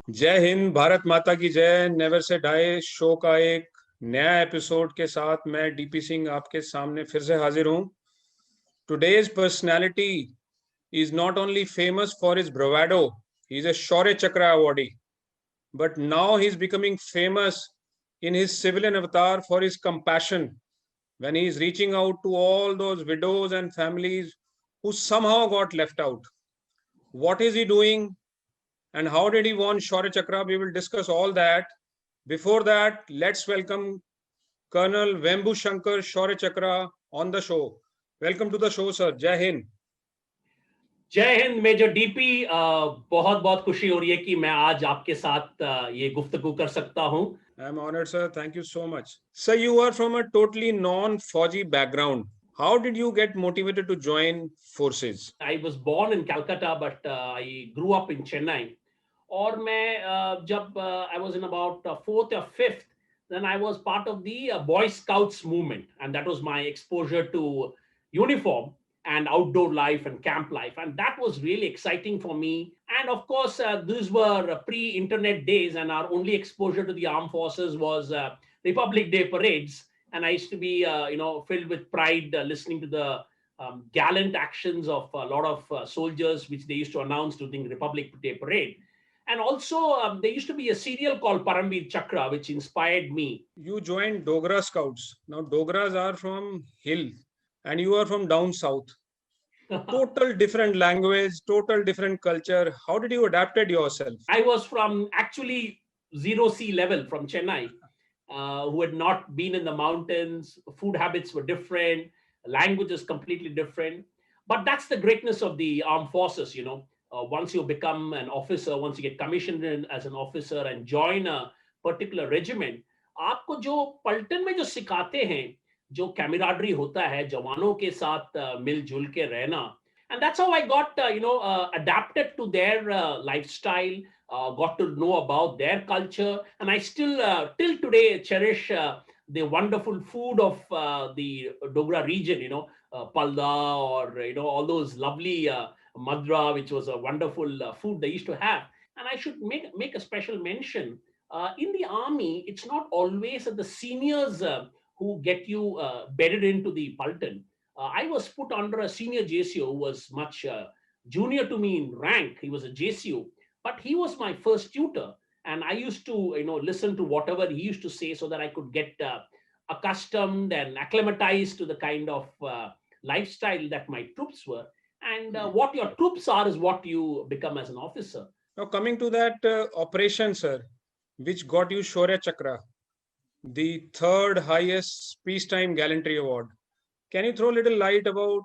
जय हिंद, भारत माता की जय। नेवर से डाई शो का एक नया एपिसोड के साथ मैं डीपी सिंह आपके सामने फिर से हाजिर हूं। Today's personality is not only famous for his bravado, he's a Shaurya Chakra awardee, but now he's becoming famous in his civilian avatar for his compassion when he's reaching out to all those widows and families who somehow got left out. What is he doing and how did he won Shaurya Chakra? We will discuss all that. Before that, let's welcome Colonel Vembu Shankar Shaurya Chakra on the show. Welcome to the show, sir. Jai Hind. जय Hind major DP. बहुत बहुत खुशी हो रही है कि मैं आज आपके साथ ये गुफ्तगू कर सकता हूं। I'm honored, sir. Thank you so much. Sir, you are from a totally non-Fauji background. How did you get motivated to join forces? I was born in Calcutta, but I grew up in Chennai. और मैं जब I was in about fourth or fifth, then I was part of the Boy Scouts movement, and that was my exposure to uniform and outdoor life and camp life, and that was really exciting for me. And of course, these were pre-internet days, and our only exposure to the armed forces was Republic Day parades. And I used to be, filled with pride listening to the gallant actions of a lot of soldiers, which they used to announce during the Republic Day parade. And also, there used to be a serial called Paramveer Chakra, which inspired me. You joined Dogra Scouts. Now, Dogras are from hill and you are from down south. Total different language, total different culture. How did you adapted yourself? I was from actually zero sea level from Chennai, who had not been in the mountains. Food habits were different, language is completely different. But that's the greatness of the armed forces, you know. Once you become an officer, once you get commissioned in as an officer and join a particular regiment, आपको जो पलटन में जो सिखाते हैं, जो camaraderie होता है, जवानों के साथ मिलजुल के रहना, and that's how I got adapted to their lifestyle, got to know about their culture, and I still till today cherish the wonderful food of the Dogra region, palda, or all those lovely madra, which was a wonderful food they used to have. And I should make a special mention, in the army it's not always the seniors who get you bedded into the paltan. I was put under a senior JCO who was much junior to me in rank. He was a JCO, but he was my first tutor, and I used to, listen to whatever he used to say so that I could get accustomed and acclimatized to the kind of lifestyle that my troops were. And what your troops are is what you become as an officer. Now, coming to that operation, sir, which got you Shaurya Chakra, the third highest peacetime gallantry award. Can you throw a little light about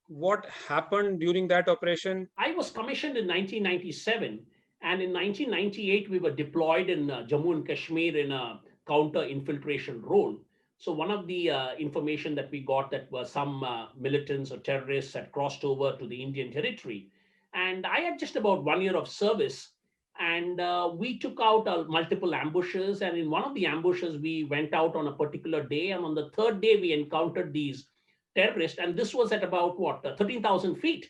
what happened during that operation? I was commissioned in 1997, and in 1998 we were deployed in Jammu and Kashmir in a counter infiltration role. So one of the information that we got that was some militants or terrorists had crossed over to the Indian territory, and I had just about 1 year of service, and we took out multiple ambushes. And in one of the ambushes, we went out on a particular day, and on the third day, we encountered these terrorists, and this was at about 13,000 feet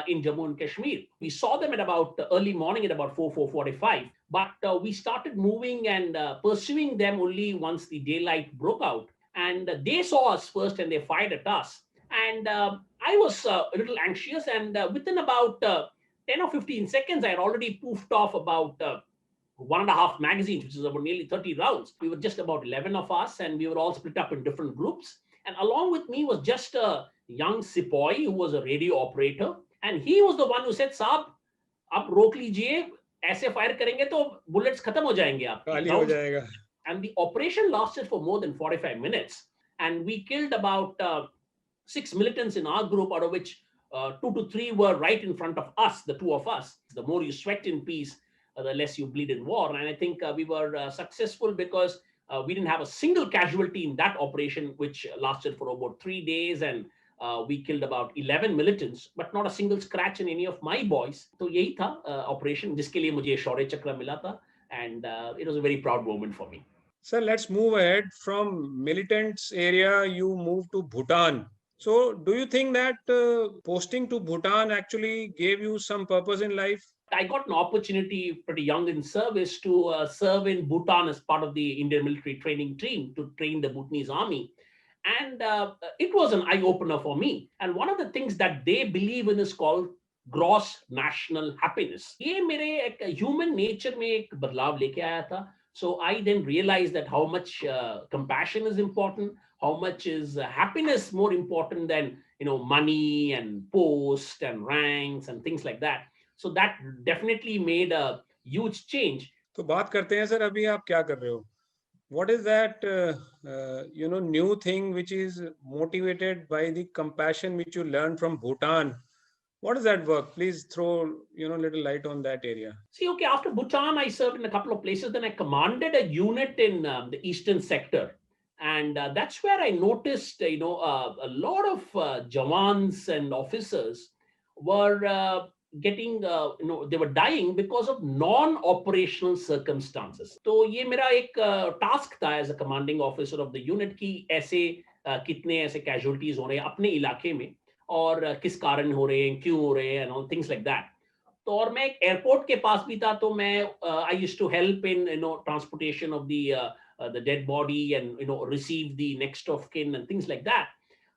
in Jammu and Kashmir. We saw them at about early morning at about 4:45, but we started moving and pursuing them only once the daylight broke out. And they saw us first, and they fired at us. And I was a little anxious, and within about 10 or 15 seconds, I had already poofed off about 1.5 magazines, which is about nearly 30 rounds. We were just about 11 of us, and we were all split up in different groups. And along with me was just a young sepoy who was a radio operator. And he was the one who said, "Saab, आप रोक लीजिए, ऐसे fire करेंगे तो bullets खत्म हो जाएंगे आपके." खाली हो जाएगा. And the operation lasted for more than 45 minutes. And we killed about 6 militants in our group, out of which 2 to 3 were right in front of us, the two of us. The more you sweat in peace, the less you bleed in war. And I think we were successful because we didn't have a single casualty in that operation, which lasted for about 3 days. And we killed about 11 militants, but not a single scratch in any of my boys. So यही था operation जिसके लिए मुझे शौर्य चक्र मिला था, and it was a very proud moment for me. Sir, let's move ahead from militants area. You moved to Bhutan. So do you think that posting to Bhutan actually gave you some purpose in life? I got an opportunity pretty young in service to serve in Bhutan as part of the Indian military training team to train the Bhutanese army. And it was an eye opener for me. And one of the things that they believe in is called gross national happiness. ये मेरे एक human nature में एक बदलाव लेके आया था. So I then realized that how much compassion is important, how much is happiness more important than money and post and ranks and things like that. So that definitely made a huge change. तो बात करते हैं sir, अभी आप क्या कर रहे हो? What is that new thing which is motivated by the compassion which you learned from Bhutan? What does that work? Please throw little light on that area. See, okay, after Bhutan, I served in a couple of places. Then I commanded a unit in the eastern sector, and that's where I noticed, a lot of jawans and officers were getting, they were dying because of non-operational circumstances. तो ये मेरा एक task था as a commanding officer of the unit कि ऐसे कितने ऐसे casualties हो रहे हैं अपने इलाके में और किस कारण हो रहे हैं, क्यों हो रहे हैं, and all things like that. तो और मैं एक एयरपोर्ट के पास भी था तो मैं I used to help in transportation of the dead body and receive the next of kin and things like that.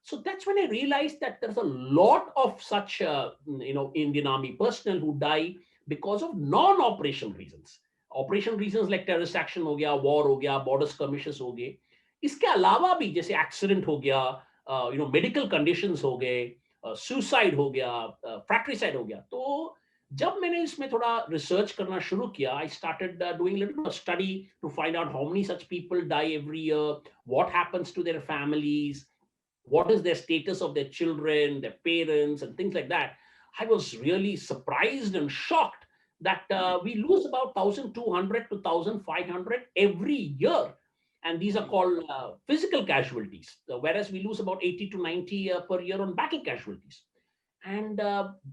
So that's when I realized that there's a lot of such Indian army personnel who die because of non-operational reasons. Operational reasons like terrorist action हो गया, war हो गया, border skirmishes हो गए. इसके अलावा भी जैसे एक्सीडेंट हो गया, मेडिकल कंडीशंस हो गए, सुसाइड हो गया, फ्रैक्ट्रिसाइड हो गया. तो जब मैंने इसमें थोड़ा रिसर्च करना शुरू किया, I started doing little study to find out how many such people die every year, what happens to their families, what is their status of their children, their parents, and things like that. I was really surprised and shocked that we lose about 1,200 to 1,500 every year. And these are called physical casualties, whereas we lose about 80 to 90 per year on battle casualties. And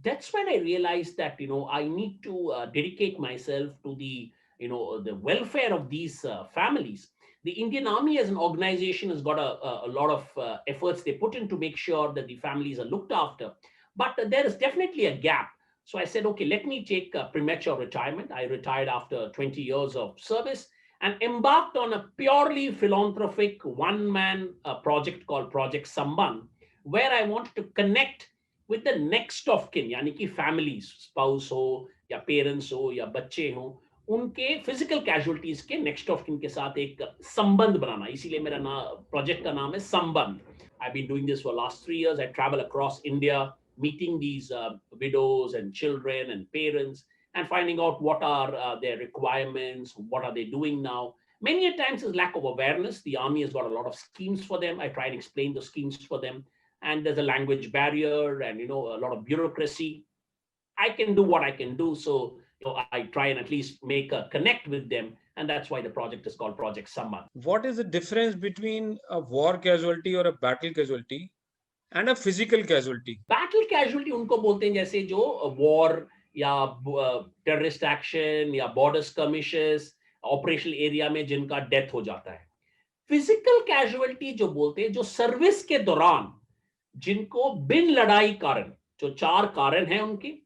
that's when I realized that I need to dedicate myself to the welfare of these families. The Indian Army as an organization has got a lot of efforts they put in to make sure that the families are looked after, but there is definitely a gap. So I said, okay, let me take a premature retirement. I retired after 20 years of service and embarked on a purely philanthropic one-man project called Project Samban, where I wanted to connect with the next of kin, यानी कि families, spouse हो या parents हो या बच्चे हो, उनके physical casualties के next of kin के साथ एक संबंध बनाना. इसीलिए मेरा project का नाम है संबंध. I've been doing this for the last 3 years. I travel across India, meeting these widows and children and parents and finding out what are their requirements, what are they doing now. Many a times is lack of awareness. The army has got a lot of schemes for them. I try and explain the schemes for them. And there's a language barrier and a lot of bureaucracy. I can do what I can do, so I try and at least make a connect with them, and that's why the project is called Project Samman. What is the difference between a war casualty or a battle casualty and a physical casualty? Battle casualty उनको बोलते हैं जैसे जो war या terrorist action या border skirmishes, operational area में जिनका death हो जाता है. Physical casualty जो बोलते हैं जो सर्विस के दौरान जिनको बिन लड़ाई कारण, जो 4 कारण हैं उनके.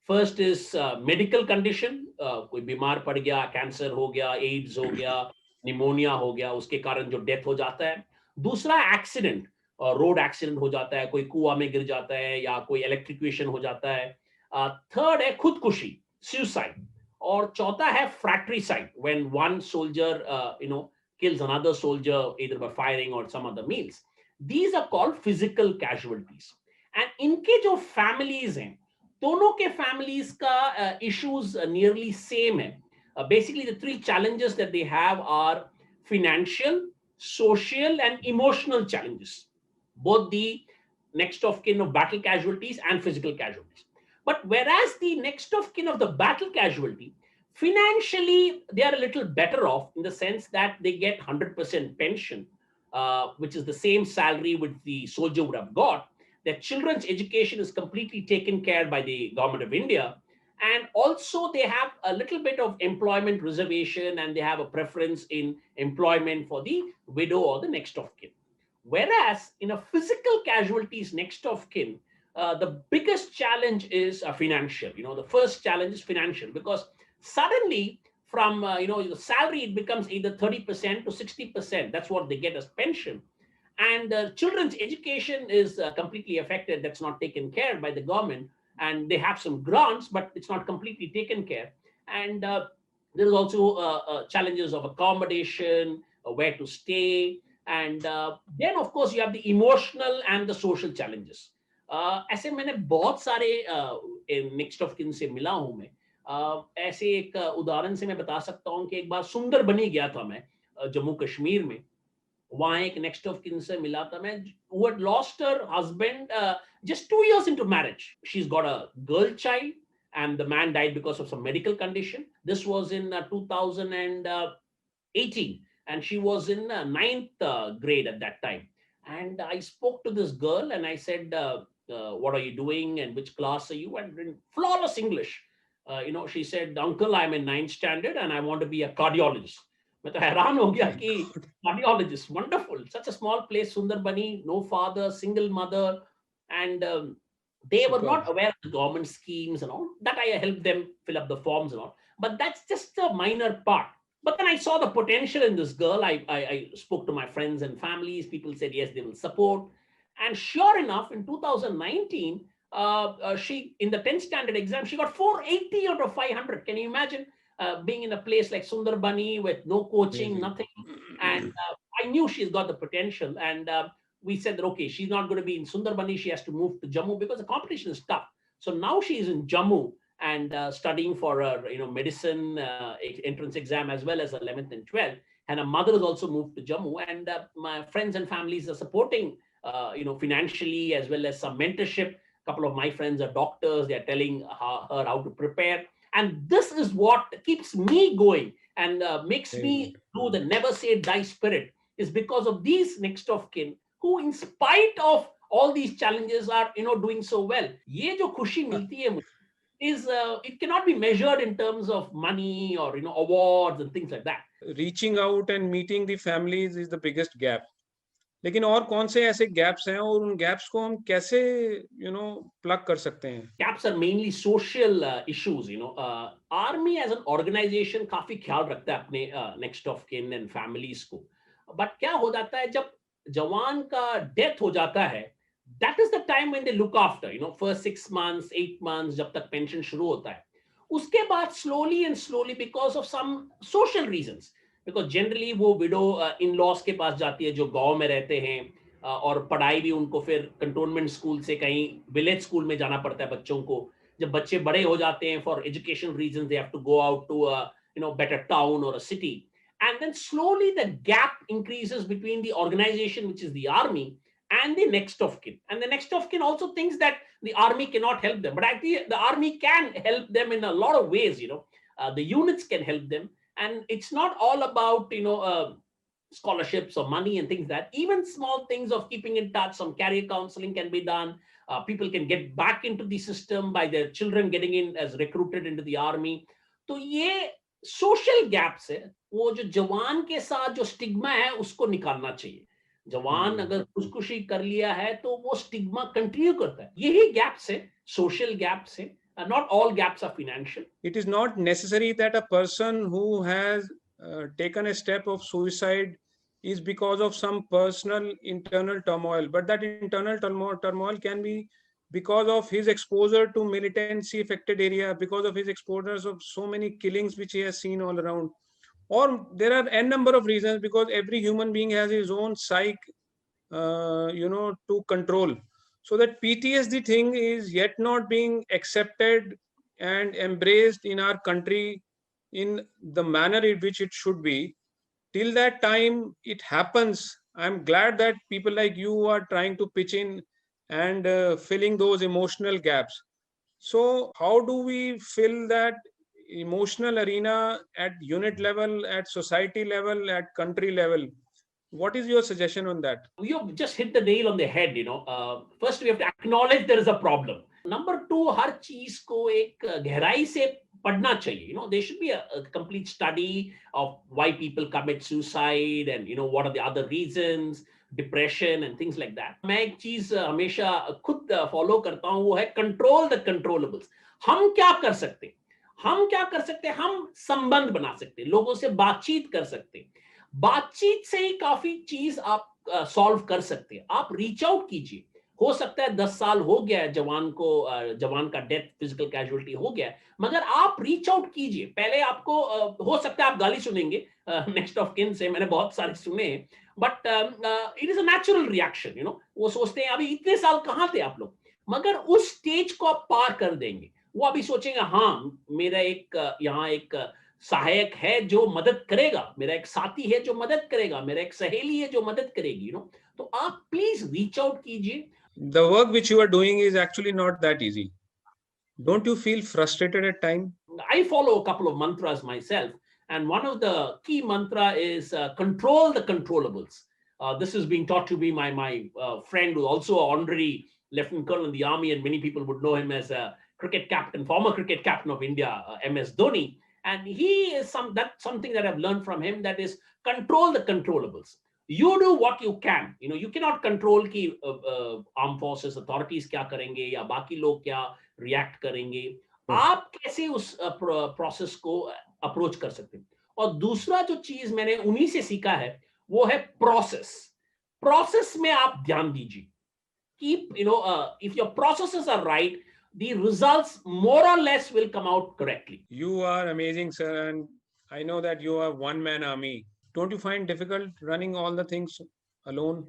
फर्स्ट इज मेडिकल कंडीशन, कोई बीमार पड़ गया, कैंसर हो गया, एड्स हो गया, निमोनिया हो गया, उसके कारण जो डेथ हो जाता है. दूसरा एक्सीडेंट, रोड एक्सीडेंट हो जाता है, कोई कुआं में गिर जाता है या कोई इलेक्ट्रिक्यूशन हो जाता है. थर्ड है खुदकुशी, सुसाइड. और चौथा है fratricide, when one soldier kills another soldier either by firing or some other means. These are called physical casualties. And इनके जो families हैं, दोनों के families का issues nearly same है. Basically, the 3 challenges that they have are financial, social, and emotional challenges. Both the next of kin of battle casualties and physical casualties. But whereas the next of kin of the battle casualty, financially, they are a little better off in the sense that they get 100% pension, which is the same salary which the soldier would have got. Their children's education is completely taken care by the government of India. And also they have a little bit of employment reservation and they have a preference in employment for the widow or the next of kin. Whereas in a physical casualties next of kin, the biggest challenge is financial. The first challenge is financial, because suddenly from the salary, it becomes either 30% to 60%. That's what they get as pension. And children's education is completely affected. That's not taken care by the government. And they have some grants, but it's not completely taken care. And there's also challenges of accommodation, where to stay. And then of course you have the emotional and the social challenges. ऐसे मैंने बहुत सारे next of kin से मिला हूं मैं. ऐसे एक उदाहरण से मैं बता सकता हूं कि एक बार सुंदर बनी गया था मैं, जम्मू कश्मीर में. वहां एक नेक्स्ट ऑफ किन से मिला था मैं, who had lost her husband just 2 years into marriage. She's got a girl child, and the man died because of some medical condition. This was in 2018, and she was in ninth grade at that time. And I spoke to this girl and I said, what are you doing and which class are you? And in flawless English, she said, uncle, I'm in ninth standard and I want to be a cardiologist. मैं तो हैरान हो गया कि cardiologist, wonderful, such a small place, Sundarbani, no father, single mother. And they were not aware of the government schemes and all that. I helped them fill up the forms and all, but that's just a minor part. But then I saw the potential in this girl. I spoke to my friends and families. People said yes, they will support. And sure enough, in 2019, she, in the 10th standard exam, she got 480 out of 500. Can you imagine being in a place like Sundarbani with no coaching, nothing? And I knew she's got the potential. And we said that, okay, she's not going to be in Sundarbani. She has to move to Jammu because the competition is tough. So now she's in Jammu and studying for her, medicine entrance exam, as well as 11th and 12th. And her mother has also moved to Jammu. And my friends and families are supporting, financially, as well as some mentorship. A couple of my friends are doctors. They are telling her how to prepare. And this is what keeps me going and makes me do the never say die spirit, is because of these next of kin who, in spite of all these challenges, are doing so well. ये जो खुशी मिलती है मुझे is it cannot be measured in terms of money or awards and things like that. Reaching out and meeting the families is the biggest gap. लेकिन और कौन से ऐसे गैप्स हैं और उन गैप्स को हम कैसे प्लग कर सकते हैं? Gaps are mainly social issues. Army as an organization काफी ख्याल रखता है अपने next of kin and families को. But क्या हो जाता है जब जवान का डेथ हो जाता है, that is the time when they look after, first 6 months, 8 months, जब तक पेंशन शुरू होता है. उसके बाद slowly and slowly, because of some social reasons, because generally वो widow in-laws के पास जाती है जो गांव में रहते हैं, और पढ़ाई भी उनको फिर कंटोनमेंट स्कूल से कहीं विलेज स्कूल में जाना पड़ता है बच्चों को. जब बच्चे बड़े हो जाते हैं, for education reasons they have to go out to better town और a city. And then slowly the gap increases between the organization, which is the army, and the next of kin. And the next of kin also thinks that the army cannot help them. But actually, the army can help them in a lot of ways. The units can help them. And it's not all about, scholarships or money and things that even small things of keeping in touch, some career counseling can be done. People can get back into the system by their children getting in as recruited into the army. तो ये social gaps है, वो जो जवान के साथ जो stigma है उसको निकालना चाहिए. जवान अगर खुदकुशी कर लिया है तो वो स्टिग्मा कंटिन्यू करता है. यही गैप्स है, सोशल गैप्स है. Not all gaps are financial. It is not necessary that a person who has taken a step of suicide is because of some personal internal turmoil, but that internal turmoil can be because of his exposure to militancy affected area, because of his exposures of so many killings which he has seen all around, or there are n number of reasons, because every human being has his own psyche to control. So that PTSD thing is yet not being accepted and embraced in our country in the manner in which it should be. Till that time it happens, I'm glad that people like you are trying to pitch in and filling those emotional gaps. So how do we fill that emotional arena at unit level, at society level, at country level? What is your suggestion on that? You just hit the nail on the head. First we have to acknowledge there is a problem. Number two, हर चीज को एक गहराई से पढ़ना चाहिए. There should be a complete study of why people commit suicide and what are the other reasons. depression and things like that. मैं एक चीज हमेशा खुद फॉलो करता हूँ, वो है कंट्रोल द कंट्रोलेबल्स. हम क्या कर सकते हैं? हम क्या कर सकते हैं? हम संबंध बना सकते हैं, लोगों से बातचीत कर सकते हैं. बातचीत से ही काफी चीज आप सॉल्व कर सकते हैं. आप रीच आउट कीजिए. हो सकता है 10 साल हो गया है जवान का डेथ, फिजिकल कैजुअलिटी हो गया है, मगर आप रीच आउट कीजिए. पहले आपको हो सकता है आप गाली सुनेंगे नेक्स्ट ऑफ किन से, मैंने बहुत सारे सुने, but it is a natural reaction, वो सोचते हैं अभी इतने साल कहाँ थे आप लोग, मगर उस स्टेज को आप पार कर देंगे. वो अभी सोचेंगे हाँ, मेरा एक यहाँ एक सहायक है जो मदद करेगा, मेरा एक साथी है जो मदद करेगा, मेरा एक सहेली है जो मदद करेगी. तो आप प्लीज रीच आउट कीजिए. The work which you are doing is actually not that easy. Don't you feel frustrated at time? I follow a couple of mantras myself, and one of the key mantra is control the controllables. This is being taught to me by my friend, who also an honorary lieutenant colonel in the army, and many people would know him as a cricket captain, former cricket captain of India, MS Dhoni. And he is that's something that I've learned from him, that is control the controllables. You do what you can. You cannot control कि armed forces authorities क्या करेंगे या बाकी लोग क्या react करेंगे. आप कैसे उस प्रोसेस को अप्रोच कर सकते हैं. और दूसरा जो चीज मैंने उन्हीं से सीखा है, वो है प्रोसेस में आप ध्यान दीजिए. Keep, if your processes are right, the results more or less will come out correctly. You are amazing, sir, and I know that you are one man army. Don't you find difficult running all the things alone?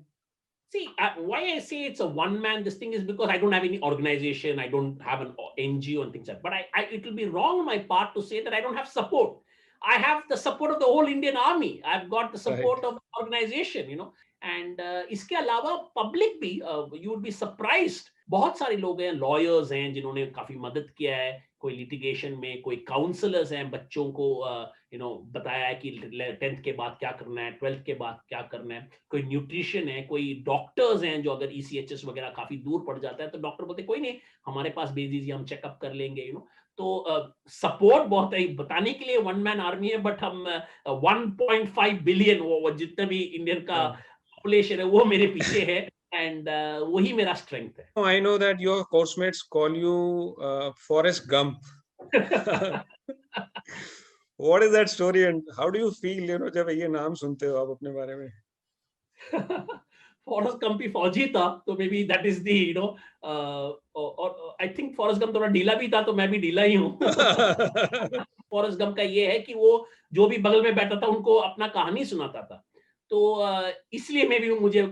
See, why I say it's a one-man this thing is because I don't have any organization, I don't have an NGO and things like that. But it will be wrong on my part to say that I don't have support. I have the support of the whole Indian army. I've got the support of the organization, and इसके अलावा public भी, you would be surprised, बहुत सारे लोग हैं, lawyers हैं जिन्होंने काफी मदद किया है, कोई लिटिगेशन में, कोई काउंसलर्स हैं, बच्चों को बताया है कि 10th के बाद क्या करना है, 12th के बाद क्या करना है, कोई न्यूट्रिशन है, कोई डॉक्टर्स हैं जो अगर ECHS वगैरह काफी दूर पड़ जाता है तो डॉक्टर बोलते कोई नहीं, हमारे पास भेज दीजिए, हम चेकअप कर लेंगे. तो सपोर्ट बहुत है. बताने के लिए वन मैन आर्मी है, बट हम 1.5 बिलियन, वो जितना भी इंडियन का पॉपुलेशन है, वो मेरे पीछे है, एंड वही मेरा स्ट्रेंथ है. I know that your course mates call you Forrest Gump. What is that story and how do you feel, जब ये नाम सुनते हो आप अपने बारे में? फॉरेस्ट गंप भी फौजी था, तो may be that is the, और आई थिंक फॉरेस्ट गंप थोड़ा ढीला भी था, तो मैं भी ढीला ही हूँ. फॉरेस्ट गंप का ये है कि वो जो भी बगल में बैठा था उनको अपना कहानी सुनाता था. तो इसलिए मैं भी मुझे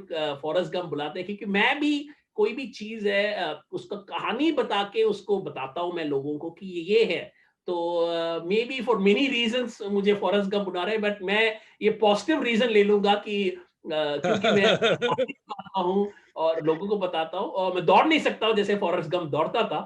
फॉरेस्ट गंप बुलाते हैं, क्योंकि मैं भी कोई भी चीज है उसका कहानी बता के उसको बताता हूँ मैं लोगों को कि ये है. तो may be for many reasons मुझे फॉरेस्ट गंप बुला रहे हैं, बट मैं ये पॉजिटिव रीजन ले लूंगा कि क्योंकि मैं आता हूँ और लोगों को बताता हूँ, और मैं दौड़ नहीं सकता हूँ जैसे फॉरेस्ट गंप दौड़ता था,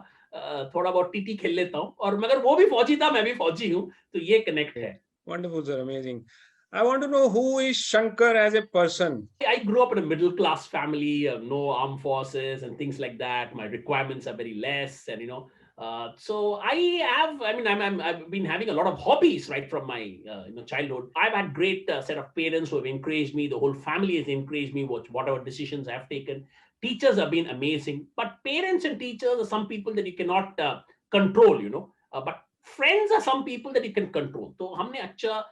थोड़ा बहुत टीटी खेल लेता हूँ, और मगर वो भी फौजी था, मैं भी फौजी हूँ, तो ये कनेक्ट है. Wonderful, sir, amazing. I want to know, who is Shankar as a person? I grew up in a middle class family, no armed forces and things like that. My requirements are very less, and so I've been having a lot of hobbies right from my childhood. I've had great set of parents who have encouraged me. The whole family has encouraged me whatever decisions I've taken. Teachers have been amazing, but parents and teachers are some people that you cannot control, but friends are some people that you can control. तो हमने अच्छा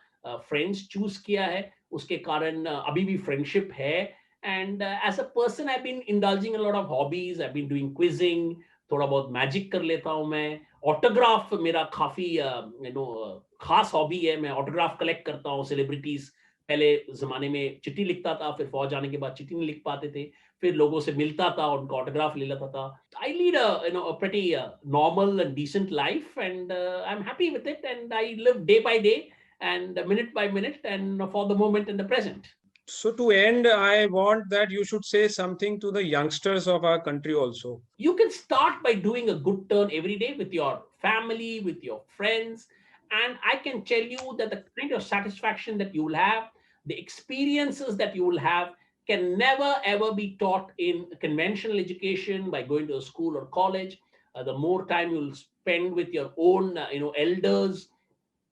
friends choose किया है, उसके कारण अभी भी friendship है. And as a person, I've been indulging in a lot of hobbies. I've been doing quizzing, थोड़ा बहुत मैजिक कर लेता हूँ मैं. ऑटोग्राफ मेरा काफी खास हॉबी है. मैं ऑटोग्राफ कलेक्ट करता हूँ सेलिब्रिटीज. पहले जमाने में चिट्ठी लिखता था, फिर फौज जाने के बाद चिट्ठी नहीं लिख पाते थे, फिर लोगों से मिलता था, उनका ऑटोग्राफ ले लेता था. आई lead a pretty normal and decent life, and I'm happy with it, and I live day by day and minute by minute, and for the moment in the present. So to end, I want that you should say something to the youngsters of our country also. You can start by doing a good turn every day with your family, with your friends, and I can tell you that the kind of satisfaction that you will have, the experiences that you will have, can never ever be taught in conventional education by going to a school or college. The more time you'll spend with your own elders,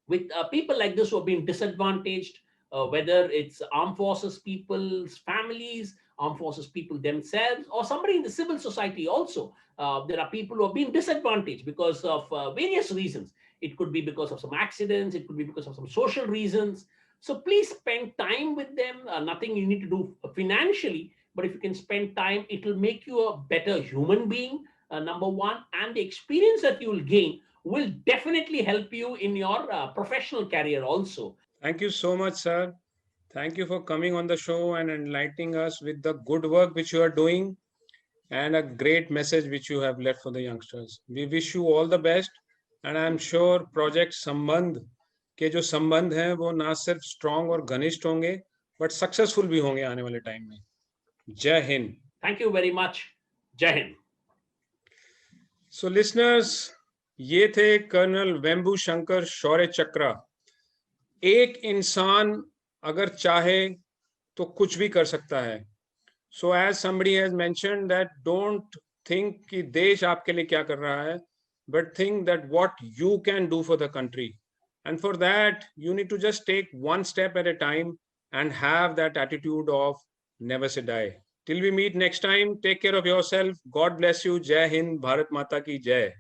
with people like this who have been disadvantaged, whether it's armed forces people's families armed forces people themselves, or somebody in the civil society also. There are people who have been disadvantaged because of various reasons. It could be because of some accidents, it could be because of some social reasons. So please spend time with them. Nothing you need to do financially, but if you can spend time, it will make you a better human being, number one, and the experience that you will gain will definitely help you in your professional career also. Thank you so much, sir. Thank you for coming on the show and enlightening us with the good work which you are doing and a great message which you have left for the youngsters. We wish you all the best, and I am sure Project Sambandh के जो संबंध हैं वो ना सिर्फ strong और घनिष्ठ होंगे बट सक्सेसफुल भी होंगे आने वाले टाइम में. जय Hind. Thank you very much. Jai Hind. So listeners, ये थे कर्नल वेम्बू शंकर शौर्य चक्रा. एक इंसान अगर चाहे तो कुछ भी कर सकता है. So as somebody has mentioned that don't think कि देश आपके लिए क्या कर रहा है, but think that what you can do for the country. And for that, you need to just take one step at a time and have that attitude of never say die. Till we meet next time, take care of yourself. God bless you. Jai Hind. Bharat Mata ki Jai.